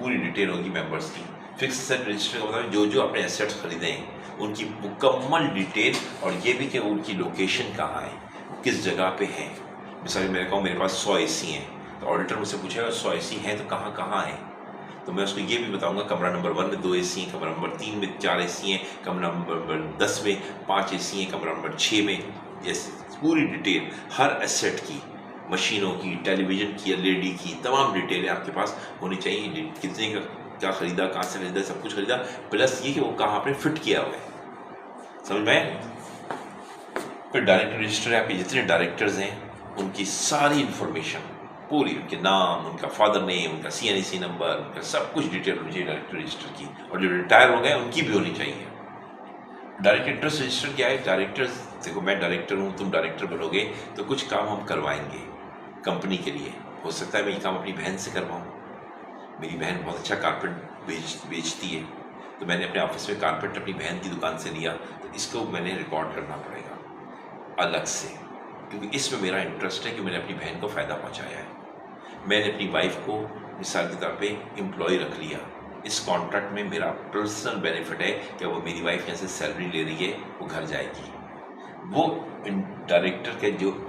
पूरी डिटेल होगी मेंबर्स की। फिक्स एसेट रजिस्टर का मतलब जो जो अपने एसेट्स खरीदे हैं उनकी मुकम्मल डिटेल, और ये भी कि उनकी लोकेशन कहाँ है, किस जगह पे है। मिसाल मेरे कहूँ मेरे पास 100 AC हैं, तो ऑडिटर मुझसे पूछेगा 100 AC हैं तो कहाँ कहाँ है, तो मैं उसको ये भी बताऊंगा कमरा नंबर 1 में 2 AC हैं, कमरा नंबर 3 में 4 AC हैं, कमरा नंबर 10 में 5 AC हैं, कमरा नंबर 6 में, जैसे पूरी डिटेल हर एसेट की, मशीनों की, टेलीविज़न की, LED की, तमाम डिटेलें आपके पास होनी चाहिए। कितने का क्या खरीदा, कहाँ से खरीदा, सब कुछ खरीदा, प्लस ये कि वो कहाँ आपने फिट किया हुआ है। समझ में आया? फिर डायरेक्टर रजिस्टर है, आपके जितने डायरेक्टर्स हैं उनकी सारी इंफॉर्मेशन पूरी, उनके नाम, उनका फादर नेम, उनका CNC नंबर, उनका सब कुछ डिटेल होनी चाहिए डायरेक्टर रजिस्टर की। और जो रिटायर हो गए उनकी भी होनी चाहिए। डायरेक्टर इंटरेस्ट रजिस्टर क्या है? डायरेक्टर्स, देखो मैं डायरेक्टर हूँ, तुम डायरेक्टर बनोगे तो कुछ काम हम करवाएंगे कंपनी के लिए। हो सकता है मैं ये काम अपनी बहन से करवाऊँ, मेरी बहन बहुत अच्छा कारपेट बेचती है, तो मैंने अपने ऑफिस में कारपेट अपनी बहन की दुकान से लिया, तो इसको मैंने रिकॉर्ड करना पड़ेगा अलग से, क्योंकि इसमें मेरा इंटरेस्ट है कि मैंने अपनी बहन को फ़ायदा पहुंचाया है। मैंने अपनी वाइफ को मिसाल के तौर पे एम्प्लॉय रख लिया, इस कॉन्ट्रैक्ट में मेरा पर्सनल बेनिफिट है कि वो मेरी वाइफ जैसे सैलरी ले रही है वो घर जाएगी। वो डायरेक्टर के जो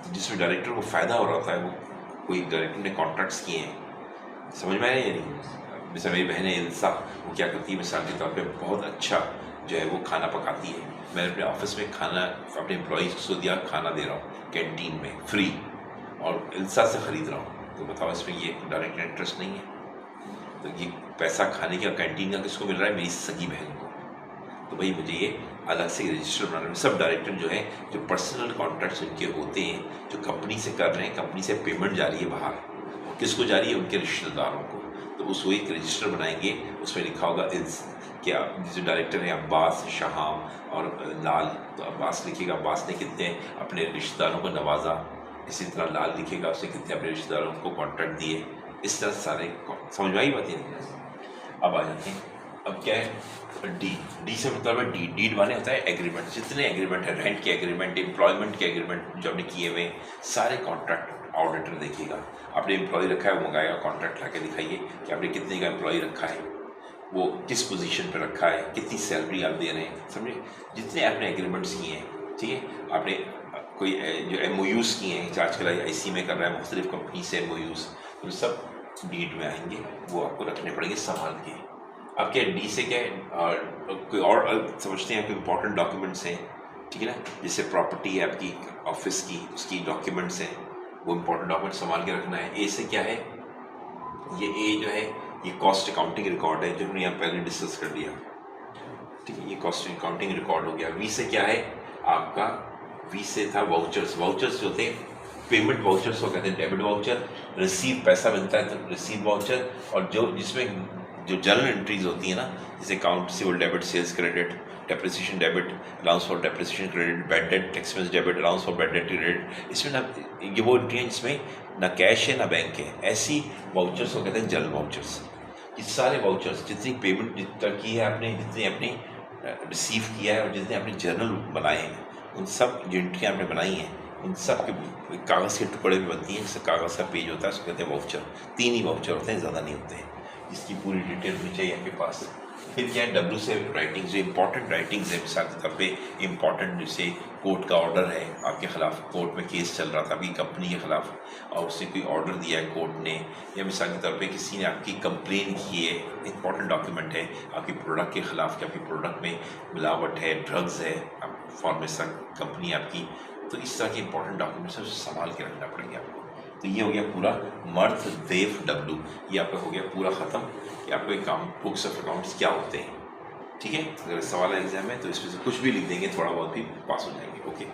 जिसमें डायरेक्टर को फ़ायदा हो रहा था, वो कोई डायरेक्टर ने कॉन्ट्रैक्ट्स किए हैं, समझ में आया या नहीं? मिसाल मेरी बहन है इल्सा, वो क्या करती है मिसाल के तौर पे बहुत अच्छा जो है वो खाना पकाती है। मैंने अपने ऑफिस में खाना अपने एम्प्लॉयज़ को दिया, खाना दे रहा हूँ कैंटीन में फ्री, और इल्सा से ख़रीद रहा हूँ, तो बताओ इसमें ये डायरेक्ट इंटरेस्ट नहीं है? तो ये पैसा खाने का कैंटीन का किसको मिल रहा है? मेरी सगी बहन को। तो भाई मुझे ये अलग से रजिस्टर बनाने में, सब डायरेक्टर जो है जो पर्सनल कॉन्ट्रैक्ट्स उनके होते हैं, जो कंपनी से कर रहे हैं, कंपनी से पेमेंट जा रही है बाहर, किसको जा रही है? उनके रिश्तेदारों को। तो उसको एक रजिस्टर बनाएंगे, उसमें लिखा होगा क्या जो डायरेक्टर हैं अब्बास, शाहाम और लाल, तो अब्बास लिखेगा अब्बास ने कितने अपने रिश्तेदारों को नवाजा, इसी तरह लाल लिखेगा उसने कितने अपने रिश्तेदारों को कॉन्ट्रैक्ट दिए। इस तरह सारे समझ में आई बात है। अब आ जाते हैं, अब क्या है डी से मतलब है डीड माने होता है एग्रीमेंट, जितने एग्रीमेंट है, रेंट के एग्रीमेंट, एम्प्लॉयमेंट के एग्रीमेंट जो आपने किए हुए सारे कॉन्ट्रैक्ट ऑडिटर देखिएगा। आपने एम्प्लॉय रखा है वो मंगाएगा, कॉन्ट्रैक्ट ला के दिखाइए कि आपने कितने का एम्प्लॉय रखा है, वो किस पोजीशन पे रखा है, कितनी सैलरी आप दे रहे हैं, समझे? जितने आपने एग्रीमेंट्स किए हैं, ठीक है, आपने कोई जो MOUs किए हैं, आजकल IC में कर रहा है मुख्तलिफ कंपनी से MOUs, तो सब डीड में आएंगे, वो आपको रखने पड़ेंगे संभाल के। अब क्या डी से क्या है, कोई और समझते हैं कोई इंपॉर्टेंट डॉक्यूमेंट्स हैं, ठीक है ना, जैसे प्रॉपर्टी है आपकी ऑफिस की, उसकी डॉक्यूमेंट्स हैं, वो इंपॉर्टेंट डॉक्यूमेंट संभाल के रखना है। ए से क्या है, ये ए जो है ये कॉस्ट अकाउंटिंग रिकॉर्ड है, जो हमने यहाँ पहले डिस्कस कर लिया, ठीक है, ये कॉस्ट अकाउंटिंग रिकॉर्ड हो गया। वी से क्या है आपका, वी से था वाउचर्स, वाउचर्स जो थे पेमेंट वाउचर्स को कहते हैं, डेबिट वाउचर, रिसीव पैसा मिलता है तो रिसीव वाउचर, और जो जिसमें जो जर्नल एंट्रीज होती है ना, जैसे account receivable debit, sales credit, depreciation debit, allowance for depreciation credit, bad debt expense debit, allowance for bad debt credit, इसमें ना ये वो एंट्री हैं जिसमें ना कैश है ना बैंक है, ऐसी वाउचर्स को कहते हैं जर्नल वाउचर्स। ये सारे वाउचर्स जितनी पेमेंट जितना की है आपने, जितनी अपनी रिसीव किया है और जितने आपने जर्नल बनाए हैं, उन सब जो एंट्रियाँ आपने बनाई हैं उन सब के कागज़ के टुकड़े में बनती हैं, जैसे कागज़ का पेज होता है उसको कहते हैं वाउचर। 3 ही वाउचर होते हैं, ज़्यादा नहीं होते हैं, इसकी पूरी डिटेल होनी चाहिए आपके पास। फिर क्या है डब्ल्यू से राइटिंग्स, जो इंपॉर्टेंट राइटिंग्स है, मिसाल के तौर पे इंपॉर्टेंट जैसे कोर्ट का ऑर्डर है, आपके ख़िलाफ़ कोर्ट में केस चल रहा था आपकी कंपनी के ख़िलाफ़, और उससे कोई ऑर्डर दिया है कोर्ट ने, या मिसाल के तौर पे किसी ने आपकी कंप्लेन की है, इंपॉर्टेंट डॉक्यूमेंट है आपकी प्रोडक्ट के ख़िलाफ़ कि आपकी प्रोडक्ट में मिलावट है, ड्रग्स है, फार्मेसा कंपनी आपकी, तो इस तरह के इंपॉर्टेंट डॉक्यूमेंट्स संभाल के रखना पड़ेंगे आपको। तो ये हो गया पूरा मर्थ देव डब्लू, ये आपका हो गया पूरा ख़त्म कि आपको एक काम बुक्स ऑफ अकाउंट्स क्या होते हैं, ठीक है। अगर सवाल एग्जाम है तो इसमें से कुछ भी लिख देंगे, थोड़ा बहुत भी पास हो जाएंगे। ओके।